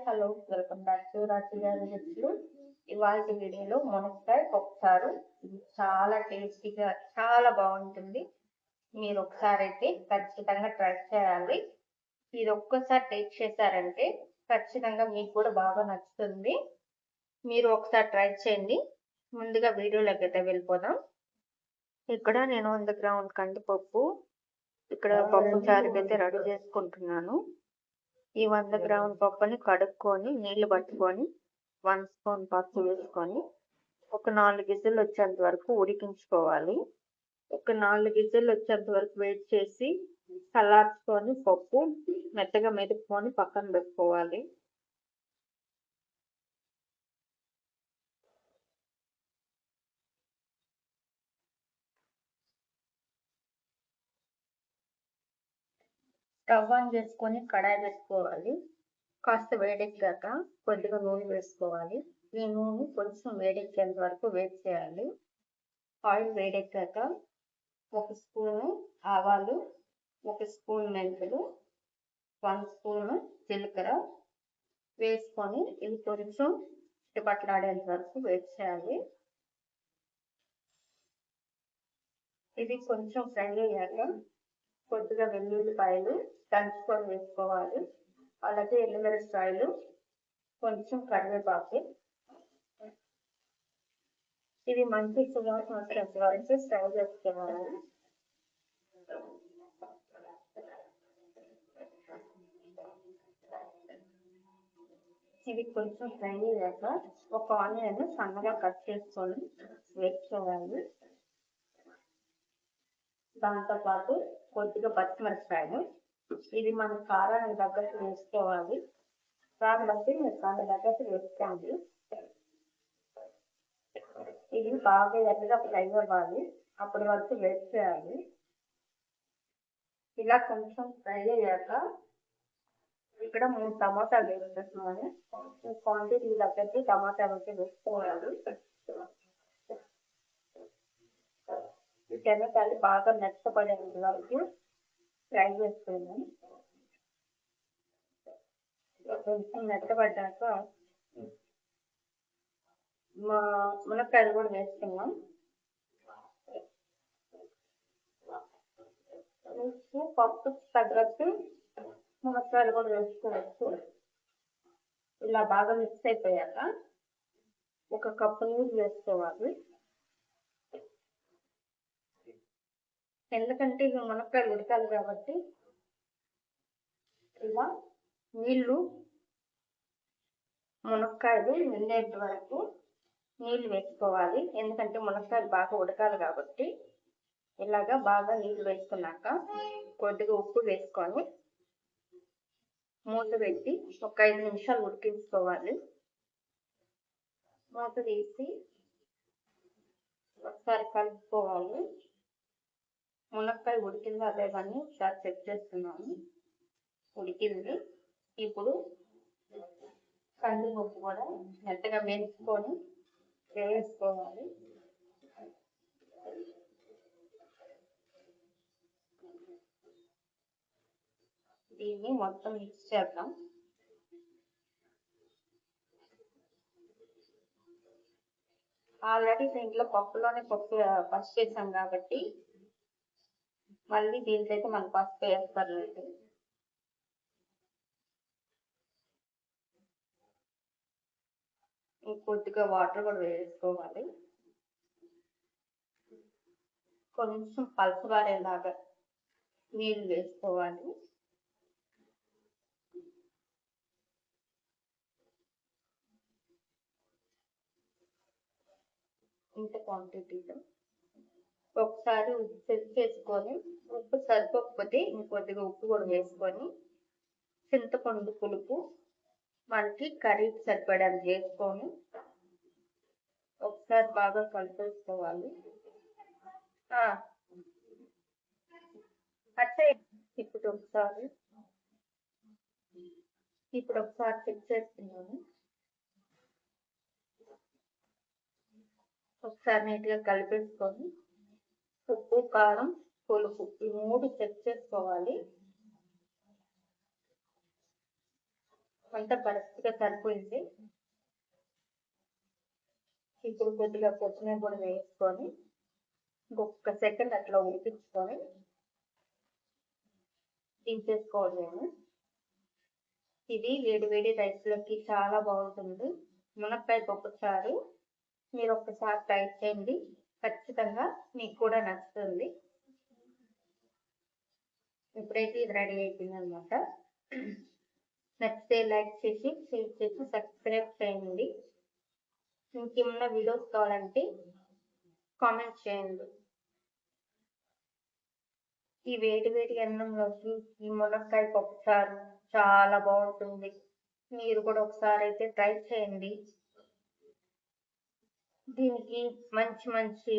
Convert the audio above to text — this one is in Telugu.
హలో, వెల్కమ్ బ్యాక్ టు రాజు గారి రుచులు. ఇవాళ వీడియోలో మునక్కాయ పప్పుచారు. ఇది చాలా టేస్టీగా చాలా బాగుంటుంది. మీరు ఒకసారి అయితే ఖచ్చితంగా ట్రై చేయాలి. ఇది ఒక్కసారి టేస్ట్ చేశారంటే ఖచ్చితంగా మీకు కూడా బాగా నచ్చుతుంది. మీరు ఒకసారి ట్రై చేయండి. ముందుగా వీడియోలోకి అయితే వెళ్ళిపోదాం. ఇక్కడ నేను 100 గ్రాముల కందిపప్పు ఇక్కడ పప్పు చారుకి అయితే రెడీ చేసుకుంటున్నాను. ఈ 100 గ్రాముల పప్పుని కడుక్కొని నీళ్లు పట్టుకొని 1 స్పూన్ పసుపు వేసుకొని ఒక 4 విజిల్లు వచ్చేంత వరకు ఉడికించుకోవాలి. ఒక 4 విజిల్లు వచ్చేంత వరకు వెయిట్ చేసి చల్లార్చుకొని పప్పు మెత్తగా మెదుపుకొని పక్కన పెట్టుకోవాలి. స్టవ్ ఆన్ చేసుకొని కడాయి పెట్టుకోవాలి. కాస్త వేడెక్కాక కొద్దిగా నూనె వేసుకోవాలి. ఈ నూనె కొంచెం వేడెక్కేంత వరకు వేడి చేయాలి. ఆయిల్ వేడెక్కాక 1 స్పూను ఆవాలు, 1 స్పూన్ మెంతులు, 1 స్పూను జీలకర్ర వేసుకొని ఇవి కొంచెం చిటపట్లాడేంత వరకు వేడి చేయాలి. ఇది కొంచెం ఫ్రై అయ్యాక కొద్దిగా వెల్లుల్లిపాయలు దంచుకొని వేసుకోవాలి. అలాగే ఎండుమిరపకాయలు, కొంచెం కరివేపాకు. ఇది మంచి సువాసన వచ్చేంత వరకు ఫ్రై చేసుకోవాలి. ఇది కొంచెం ఫ్రై అయ్యాక ఒక ఆనియన్ సన్నగా కట్ చేసుకొని వేసుకోవాలి. దాంతోపాటు కొద్దిగా పచ్చిమిరపకాయలు. ఇది మన కారానికి తగ్గట్టు వేసుకోవాలి. దాన్ని బట్టి మీరు దాని తగ్గట్టు వేసుకోండి. ఇది బాగా ఎర్రగా ఫ్రై అవ్వాలి. అప్పటి వరకు వేట్ చేయాలి. ఇలా కొంచెం ఫ్రై అయ్యాక ఇక్కడ 3 టమాటాలు వేసుకుంటున్నాను. క్వాంటిటీ తగ్గట్టు టమాటాలు అయితే వేసుకోవాలి. ఈ టమాటాలు బాగా మెత్తపడేంత వరకు ఫ్రై చేసుకున్నాం. కొంచెం మెత్తపడ్డాక మునక్కాయలు కూడా వేసుకున్నాం. పప్పు తగ్గట్టు మునక్కాయలు కూడా వేసుకోవచ్చు. ఇలా బాగా మిక్స్ అయిపోయాక 1 కప్పు నీళ్ళు వేసుకోవాలి. ఎందుకంటే ఇవి మునక్కాయలు ఉడకాలి కాబట్టి ఇలా నీళ్ళు మునక్కాయలు నిండేంత వరకు నీళ్ళు వేసుకోవాలి. ఎందుకంటే మునక్కాయలు బాగా ఉడకాలి కాబట్టి ఇలాగా బాగా నీళ్ళు వేసుకున్నాక కొద్దిగా ఉప్పు వేసుకొని మూత పెట్టి ఒక 5 నిమిషాలు ఉడికించుకోవాలి. మూత తీసి ఒకసారి కలుపుకోవాలి. మునక్కాయ ఉడికిందో అదే కానీ ఒకసారి చెక్ చేస్తున్నాను. ఉడికింది. ఇప్పుడు కందిపప్పు కూడా మెత్తగా వేసుకొని వేసుకోవాలి. దీన్ని మొత్తం మిక్స్ చేద్దాం. ఆల్రెడీ దీంట్లో పప్పులోనే పసుపు వేసాం కాబట్టి మళ్ళీ దీంట్లో అయితే మన పసుపు వేస్తారు. కొద్దిగా వాటర్ కూడా వేసుకోవాలి. కొంచెం పలుచబారేలాగా నీళ్ళు వేసుకోవాలి. ఇంత క్వాంటిటీలో ఒకసారి చెక్ చేసుకొని ఉప్పు సరిపోకపోతే ఇంకొద్దిగా ఉప్పు కూడా వేసుకొని చింతపండు పులుపు మనకి కర్రీకి సరిపడానికి వేసుకొని ఒకసారి బాగా కలిపేసుకోవాలి. అంటే ఇప్పుడు ఒకసారి చెక్ చేస్తున్నాను. ఒకసారి నీట్గా కలిపేసుకొని ఉప్పు, కారం, పులుపు ఈ 3 చెక్ చేసుకోవాలి. అంతా కరెక్ట్గా సరిపోయింది. ఇప్పుడు కొద్దిగా కొత్తిమీర కూడా వేసుకొని ఇంకొక సెకండ్ అట్లా ఉడికించుకొని దించేసుకోవాలి. ఇది వేడి వేడి రైస్లోకి చాలా బాగుంటుంది. మునక్కాయ పప్పుచారు మీరు ఒక్కసారి ట్రై చేయండి, ఖచ్చితంగా మీకు కూడా నచ్చుతుంది. ఇప్పుడైతే ఇది రెడీ అయిపోయింది అనమాట. నచ్చితే లైక్ చేసి షేర్ చేసి సబ్స్క్రైబ్ చేయండి. ఇంకేమన్నా వీడియోస్ కావాలంటే కామెంట్ చేయండి. ఈ వేడి వేడి అన్నంలోకి ఈ మునక్కాయ పప్పుచారు చాలా బాగుంటుంది. మీరు కూడా ఒకసారి అయితే ట్రై చేయండి. దీనికి మంచి మంచి